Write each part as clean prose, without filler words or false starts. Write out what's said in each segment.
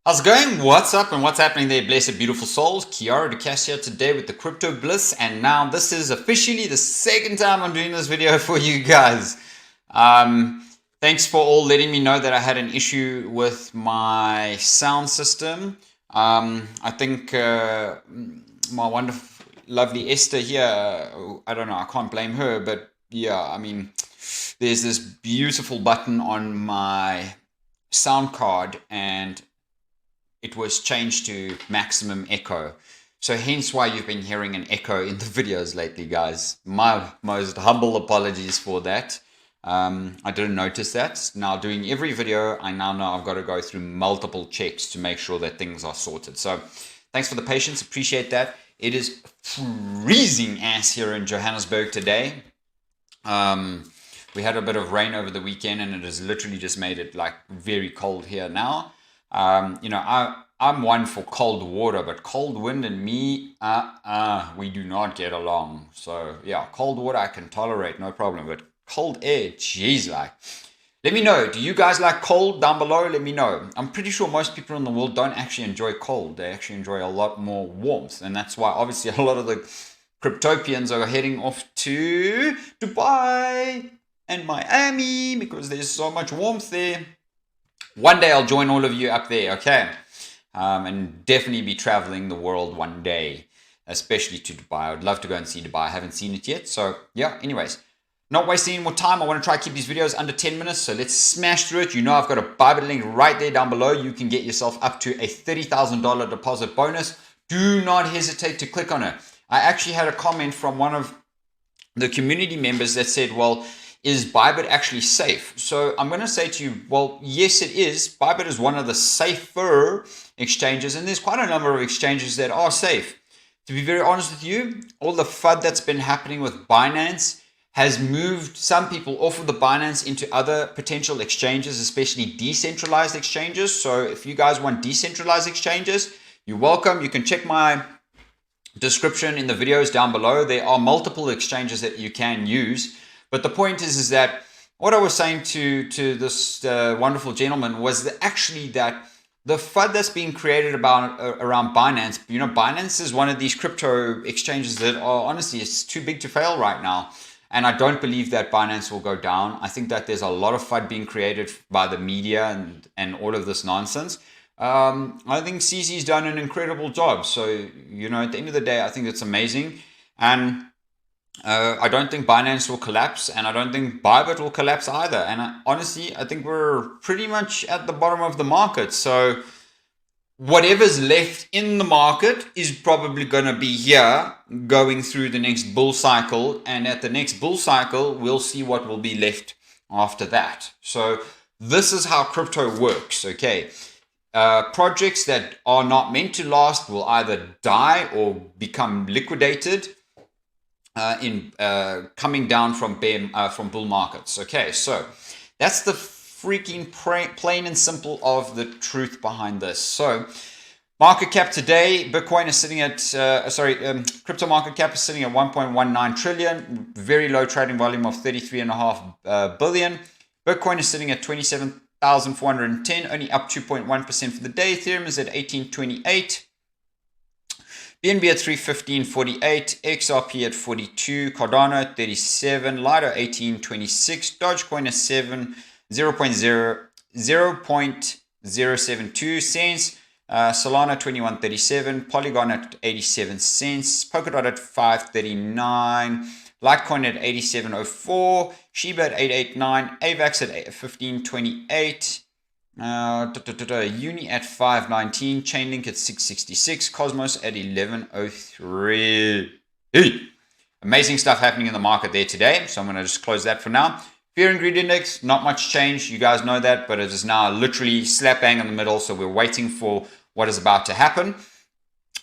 How's it going? What's up and what's happening there, blessed beautiful souls? Kiara DeCash here today with the Crypto Bliss, and now this is officially the second time I'm doing this video for you guys. Thanks for all letting me know that I had an issue with my sound system. I think my wonderful, lovely Esther here, I don't know, I can't blame her, but yeah, I mean, there's this beautiful button on my sound card and it was changed to maximum echo. So hence why you've been hearing an echo in the videos lately, guys. My most humble apologies for that. I didn't notice that. Now doing every video, I now know I've got to go through multiple checks to make sure that things are sorted. So thanks for the patience. Appreciate that. It is freezing ass here in Johannesburg today. We had a bit of rain over the weekend and it has literally just made it like very cold here now. I'm one for cold water, but cold wind and me, we do not get along. So yeah, cold water I can tolerate, no problem. But cold air, geez, like, let me know. Do you guys like cold down below? Let me know. I'm pretty sure most people in the world don't actually enjoy cold. They actually enjoy a lot more warmth. And that's why obviously a lot of the cryptopians are heading off to Dubai and Miami because there's so much warmth there. One day I'll join all of you up there, okay? And definitely be traveling the world one day, especially to Dubai. I'd love to go and see Dubai. I haven't seen it yet. So yeah, anyways, not wasting any more time. I want to try to keep these videos under 10 minutes. So let's smash through it. You know I've got a Bybit link right there down below. You can get yourself up to a $30,000 deposit bonus. Do not hesitate to click on it. I actually had a comment from one of the community members that said, well, is Bybit actually safe? So I'm going to say to you, well, yes, it is. Bybit is one of the safer exchanges, and there's quite a number of exchanges that are safe. To be very honest with you, all the FUD that's been happening with Binance has moved some people off of the Binance into other potential exchanges, especially decentralized exchanges. So if you guys want decentralized exchanges, you're welcome. You can check my description in the videos down below. There are multiple exchanges that you can use. But the point is that what I was saying to this wonderful gentleman was that actually that the FUD that's being created around Binance, you know, Binance is one of these crypto exchanges that are honestly, it's too big to fail right now. And I don't believe that Binance will go down. I think that there's a lot of FUD being created by the media and all of this nonsense. I think CZ's done an incredible job. So, you know, at the end of the day, I think it's amazing. And I don't think Binance will collapse, and I don't think Bybit will collapse either. And honestly, I think we're pretty much at the bottom of the market. So whatever's left in the market is probably going to be here going through the next bull cycle. And at the next bull cycle, we'll see what will be left after that. So this is how crypto works, okay? Projects that are not meant to last will either die or become liquidated in coming down from bull markets. Okay, so that's the freaking plain and simple of the truth behind this. So market cap today, Bitcoin is sitting at crypto market cap is sitting at 1.19 trillion, very low trading volume of 33.5 billion. Bitcoin is sitting at 27,410, only up 2.1% for the day. Ethereum is at 1828. BNB at 315.48, XRP at 42, Cardano at 37, Lido 18.26, Dogecoin at 0.072 cents, Solana 21.37, Polygon at 87 cents, Polkadot at 5.39, Litecoin at 87.04, Shiba at 8.89, AVAX at 15.28. Uni at 519, Chainlink at 666, Cosmos at 1103. Amazing stuff happening in the market there today. So I'm going to just close that for now. Fear and greed index, not much change. You guys know that, but it is now literally slap bang in the middle. So we're waiting for what is about to happen.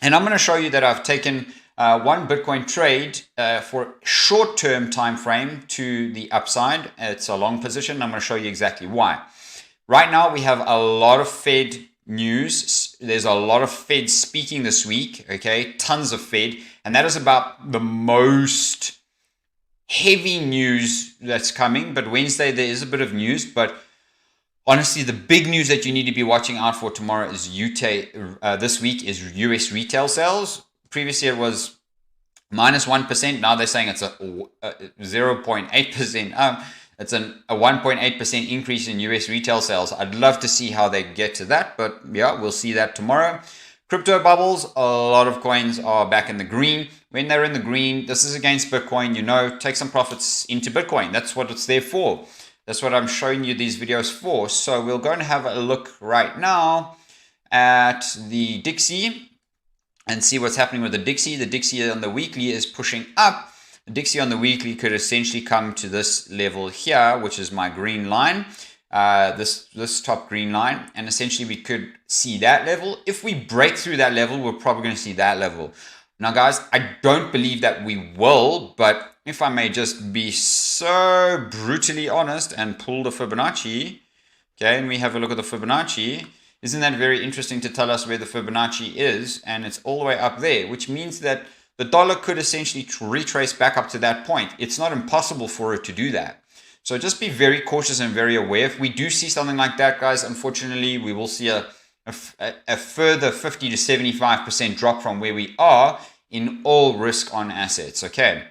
And I'm going to show you that I've taken one Bitcoin trade for short-term time frame to the upside. It's a long position. I'm going to show you exactly why. Right now, we have a lot of Fed news. There's a lot of Fed speaking this week, okay? Tons of Fed. And that is about the most heavy news that's coming. But Wednesday, there is a bit of news. But Honestly, the big news that you need to be watching out for tomorrow is this week is US retail sales. Previously, it was -1%. Now they're saying it's a 0.8%. It's a 1.8% increase in US retail sales. I'd love to see how they get to that, but yeah, we'll see that tomorrow. Crypto bubbles, a lot of coins are back in the green. When they're in the green, this is against Bitcoin, take some profits into Bitcoin. That's what it's there for. That's what I'm showing you these videos for. So we're going to have a look right now at the Dixie and see what's happening with the Dixie. The Dixie on the weekly is pushing up. The Dixie on the weekly could essentially come to this level here, which is my green line, this top green line, and essentially we could see that level. If we break through that level, we're probably going to see that level. Now, guys, I don't believe that we will, but if I may just be so brutally honest and pull the Fibonacci, okay, and we have a look at the Fibonacci, isn't that very interesting to tell us where the Fibonacci is? And it's all the way up there, which means that the dollar could essentially retrace back up to that point. It's not impossible for it to do that. So just be very cautious and very aware. If we do see something like that, guys, unfortunately, we will see a further 50 to 75% drop from where we are in all risk on assets. Okay.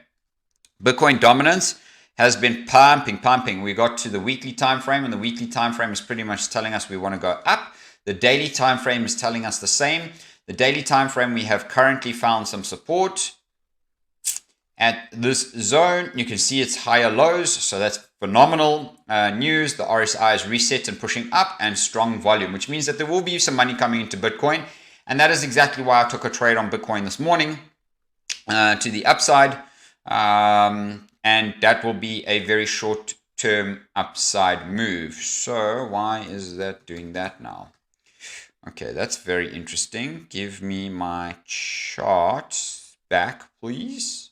Bitcoin dominance has been pumping. We got to the weekly time frame, and the weekly time frame is pretty much telling us we want to go up. The daily time frame is telling us the same. The daily time frame, we have currently found some support at this zone. You can see it's higher lows, so that's phenomenal news. The RSI is reset and pushing up, and strong volume, which means that there will be some money coming into Bitcoin, and that is exactly why I took a trade on Bitcoin this morning to the upside, and that will be a very short-term upside move. So why is that doing that now? Okay, that's very interesting. Give me my chart back, please.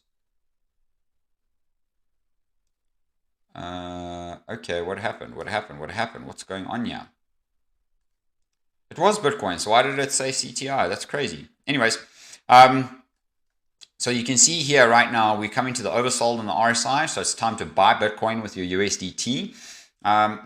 Okay, what happened? What's going on here? It was Bitcoin, so why did it say CTI? That's crazy. Anyways, so you can see here right now, we're coming to the oversold on the RSI, so it's time to buy Bitcoin with your USDT.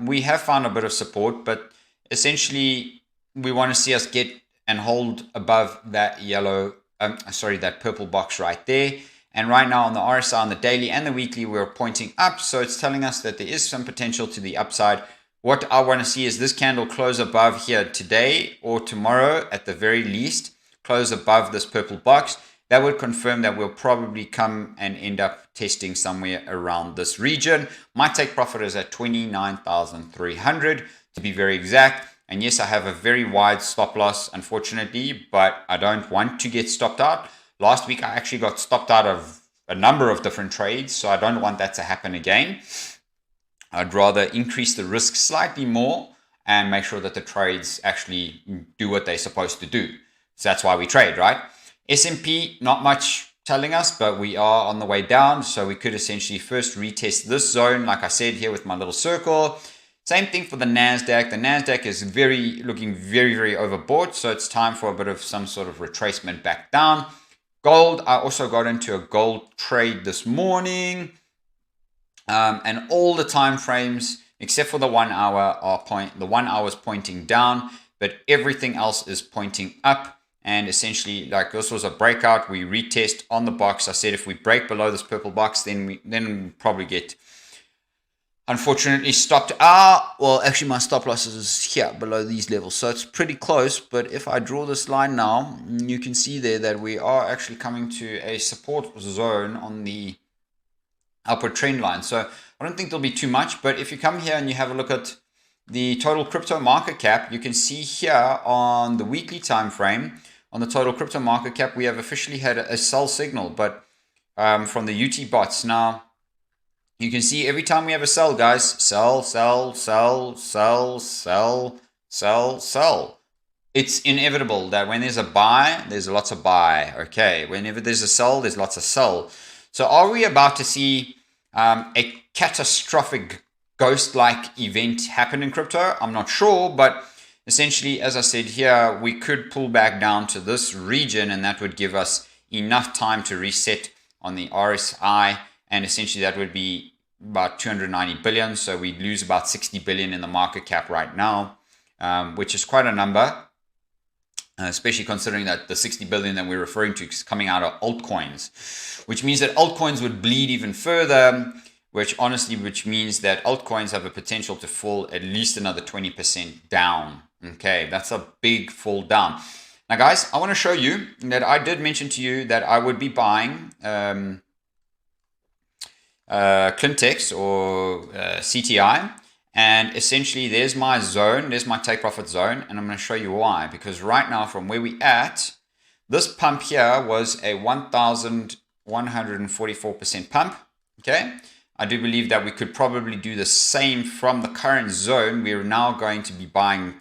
We have found a bit of support, but essentially, we want to see us get and hold above that that purple box right there. And right now on the RSI, on the daily and the weekly, we're pointing up. So it's telling us that there is some potential to the upside. What I want to see is this candle close above here today or tomorrow at the very least, close above this purple box. That would confirm that we'll probably come and end up testing somewhere around this region. My take profit is at 29,300 to be very exact. And yes, I have a very wide stop loss, unfortunately, but I don't want to get stopped out. Last week, I actually got stopped out of a number of different trades, so I don't want that to happen again. I'd rather increase the risk slightly more and make sure that the trades actually do what they're supposed to do. So that's why we trade, right? S&P, not much telling us, but we are on the way down. So we could essentially first retest this zone, like I said here with my little circle. Same thing for the NASDAQ. The NASDAQ is looking very, very overbought. So it's time for a bit of some sort of retracement back down. Gold, I also got into a gold trade this morning. And all the time frames, except for the 1 hour, the 1 hour is pointing down, but everything else is pointing up. And essentially, like this was a breakout. We retest on the box. I said if we break below this purple box, then we probably get, unfortunately, stopped out. Well, actually, my stop loss is here below these levels. So it's pretty close. But if I draw this line now, you can see there that we are actually coming to a support zone on the upward trend line. So I don't think there'll be too much. But if you come here and you have a look at the total crypto market cap, you can see here on the weekly time frame, on the total crypto market cap, we have officially had a sell signal, but from the UT bots. Now, you can see every time we have a sell, guys, sell, sell, sell, sell, sell, sell, sell. It's inevitable that when there's a buy, there's lots of buy. Okay, whenever there's a sell, there's lots of sell. So are we about to see a catastrophic ghost-like event happen in crypto? I'm not sure, but essentially, as I said here, we could pull back down to this region, and that would give us enough time to reset on the RSI, and essentially that would be about 290 billion. So we lose about 60 billion in the market cap right now, which is quite a number, especially considering that the 60 billion that we're referring to is coming out of altcoins, which means that altcoins would bleed even further, which means that altcoins have a potential to fall at least another 20% down. Okay, that's a big fall down. Now, guys, I want to show you that I did mention to you that I would be buying Clintex or CTI. And essentially, there's my zone, there's my take profit zone, and I'm going to show you why. Because right now, from where we're at, this pump here was a 1,144% pump. Okay, I do believe that we could probably do the same from the current zone. We're now going to be buying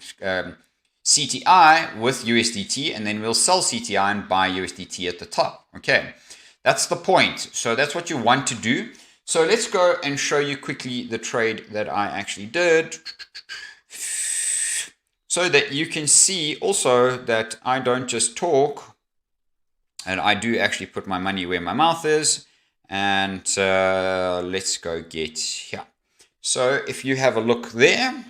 CTI with USDT, and then we'll sell CTI and buy USDT at the top. Okay, that's the point. So that's what you want to do. So let's go and show you quickly the trade that I actually did, so that you can see also that I don't just talk, and I do actually put my money where my mouth is. And let's go get here. So if you have a look there,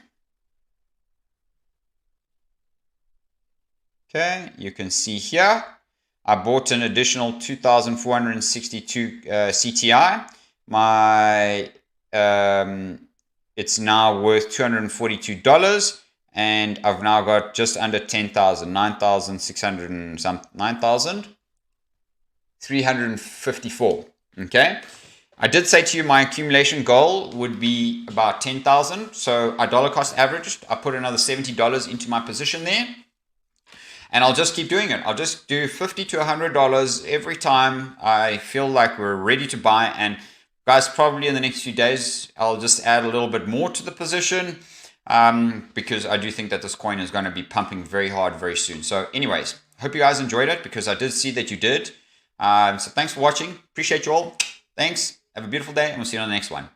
okay, you can see here, I bought an additional 2,462 CTI. My it's now worth $242, and I've now got just under 10,000, 9,600 and some 9,354. Okay, I did say to you my accumulation goal would be about 10,000. So I dollar cost averaged. I put another $70 into my position there, and I'll just keep doing it. I'll just do $50 to $100 every time I feel like we're ready to buy. And guys, probably in the next few days, I'll just add a little bit more to the position, because I do think that this coin is going to be pumping very hard very soon. So anyways, hope you guys enjoyed it, because I did see that you did. So thanks for watching. Appreciate you all. Thanks. Have a beautiful day, and we'll see you on the next one.